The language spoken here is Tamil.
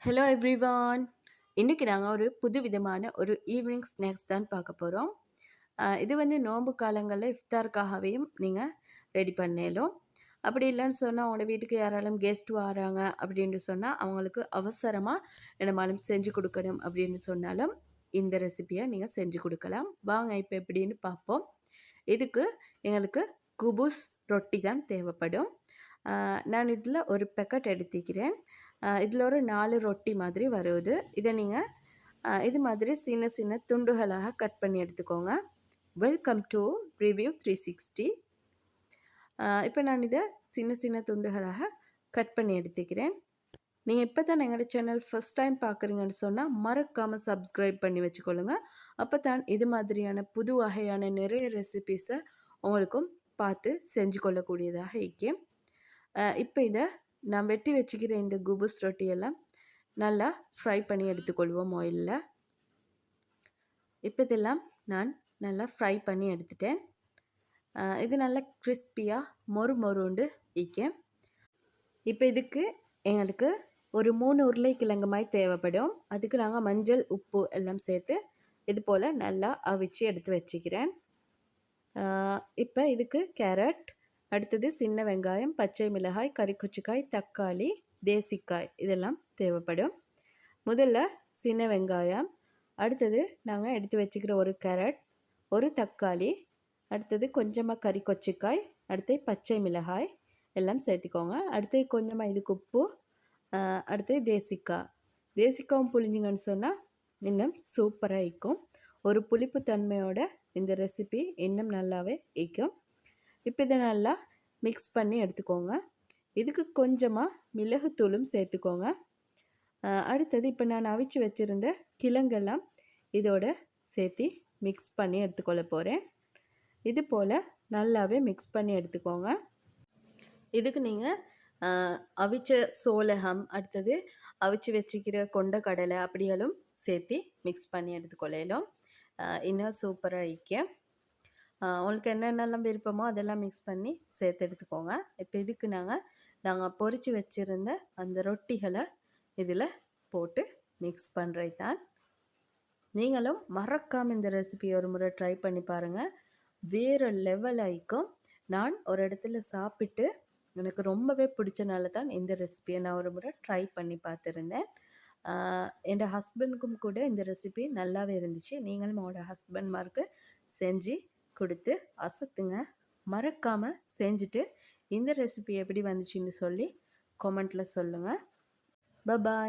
Hello everyone. இன்றைக்கி நாங்கள் ஒரு புது விதமான ஒரு ஈவினிங் ஸ்நாக்ஸ் தான் பார்க்க போகிறோம். இது வந்து நோன்பு காலங்களில் இஃப்தாருக்காகவையும் நீங்கள் ரெடி பண்ணலும். அப்படி இல்லைன்னு சொன்னால் உங்களோட வீட்டுக்கு யாராலும் கெஸ்ட் வராங்க அப்படின்னு சொன்னால் அவங்களுக்கு அவசரமாக என்னமாலும் செஞ்சு கொடுக்கணும் அப்படின்னு சொன்னாலும் இந்த ரெசிபியை நீங்கள் செஞ்சு கொடுக்கலாம். வாங்க இப்போ எப்படின்னு பார்ப்போம். இதுக்கு எங்களுக்கு குபூஸ் ரொட்டி தான் தேவைப்படும். நான் இதில் ஒரு பேக்கெட் எடுத்துக்கிறேன். இதில் ஒரு 4 ரொட்டி மாதிரி வருது. இதை நீங்கள் இது மாதிரி சின்ன சின்ன துண்டுகளாக கட் பண்ணி எடுத்துக்கோங்க. Welcome to review 360. இப்போ நான் இதை சின்ன சின்ன துண்டுகளாக கட் பண்ணி எடுத்துக்கிறேன். நீங்கள் இப்போ தான் எங்களோட சேனல் ஃபஸ்ட் டைம் பார்க்குறீங்கன்னு சொன்னால் மறக்காமல் சப்ஸ்கிரைப் பண்ணி வச்சுக்கொள்ளுங்க. அப்போ தான் இது மாதிரியான புது வகையான நிறைய ரெசிபீஸை உங்களுக்கும் பார்த்து செஞ்சு கொள்ளக்கூடியதாக இருக்கும். இப்போ இதை நான் வெட்டி வச்சுக்கிற இந்த குபூஸ் ரொட்டியெல்லாம் நல்லா ஃப்ரை பண்ணி எடுத்துக்கொள்வோம் ஆயிலில். இப்போ இதெல்லாம் நான் நல்லா ஃப்ரை பண்ணி எடுத்துட்டேன். இது நல்லா கிறிஸ்பியாக மொறுண்டு வைக்கேன். இப்போ இதுக்கு எங்களுக்கு ஒரு 3 உருளைக்கிழங்கு மாதிரி தேவைப்படும். அதுக்கு நாங்கள் மஞ்சள் உப்பு எல்லாம் சேர்த்து இது போல் நல்லா அவிச்சு எடுத்து வச்சுக்கிறேன். இப்போ இதுக்கு கேரட், அடுத்தது சின்ன வெங்காயம், பச்சை மிளகாய், கறிக்குச்சிக்காய், தக்காளி, தேசிக்காய் இதெல்லாம் தேவைப்படும். முதல்ல சின்ன வெங்காயம், அடுத்தது நாங்கள் எடுத்து வச்சுக்கிற ஒரு கேரட், ஒரு தக்காளி, அடுத்தது கொஞ்சமாக கறிக்கொச்சிக்காய், அடுத்து பச்சை மிளகாய் எல்லாம் சேர்த்துக்கோங்க. அடுத்து கொஞ்சமாக இதுக்கு உப்பு, அடுத்து தேசிக்காவும் புளிஞ்சிங்கன்னு சொன்னால் இன்னும் சூப்பராக இருக்கும். ஒரு புளிப்பு தன்மையோட இந்த ரெசிபி இன்னும் நல்லாவே இருக்கும். இப்போ இதை நல்லா மிக்ஸ் பண்ணி எடுத்துக்கோங்க. இதுக்கு கொஞ்சமாக மிளகுத்தூளும் சேர்த்துக்கோங்க. அடுத்தது இப்போ நான் அவிச்சு வச்சுருந்த கிழங்கெல்லாம் இதோட சேர்த்து மிக்ஸ் பண்ணி எடுத்துக்கொள்ள போகிறேன். இது போல் நல்லாவே மிக்ஸ் பண்ணி எடுத்துக்கோங்க. இதுக்கு நீங்கள் அவிச்ச சோளகம், அடுத்தது அவிச்சு வச்சுக்கிற கொண்ட கடலை அப்படியாலும் சேர்த்து மிக்ஸ் பண்ணி எடுத்துக்கொள்ளலாம். இன்னும் சூப்பராக இருக்கும். உங்களுக்கு என்னென்னலாம் விருப்பமோ அதெல்லாம் மிக்ஸ் பண்ணி சேர்த்து எடுத்துக்கோங்க. இப்போ இதுக்கு நாங்கள் பொரித்து வச்சுருந்த அந்த ரொட்டிகளை இதில் போட்டு மிக்ஸ் பண்ணுறது தான். நீங்களும் மறக்காமல் இந்த ரெசிபி ஒரு முறை ட்ரை பண்ணி பாருங்கள். வேறு லெவல் ஆகிக்கும். நான் ஒரு இடத்துல சாப்பிட்டு எனக்கு ரொம்பவே பிடிச்சனால தான் இந்த ரெசிபியை நான் ஒரு முறை ட்ரை பண்ணி பார்த்துருந்தேன். என் ஹஸ்பண்டுக்கும் கூட இந்த ரெசிபி நல்லாவே இருந்துச்சு. நீங்களும் உங்களோட ஹஸ்பண்ட்மாருக்கு செஞ்சு கொடுத்து அசத்துங்க. மறக்காமல் செஞ்சுட்டு இந்த ரெசிபி எப்படி வந்துச்சுன்னு சொல்லி கமெண்ட்டில் சொல்லுங்கள். பாய்.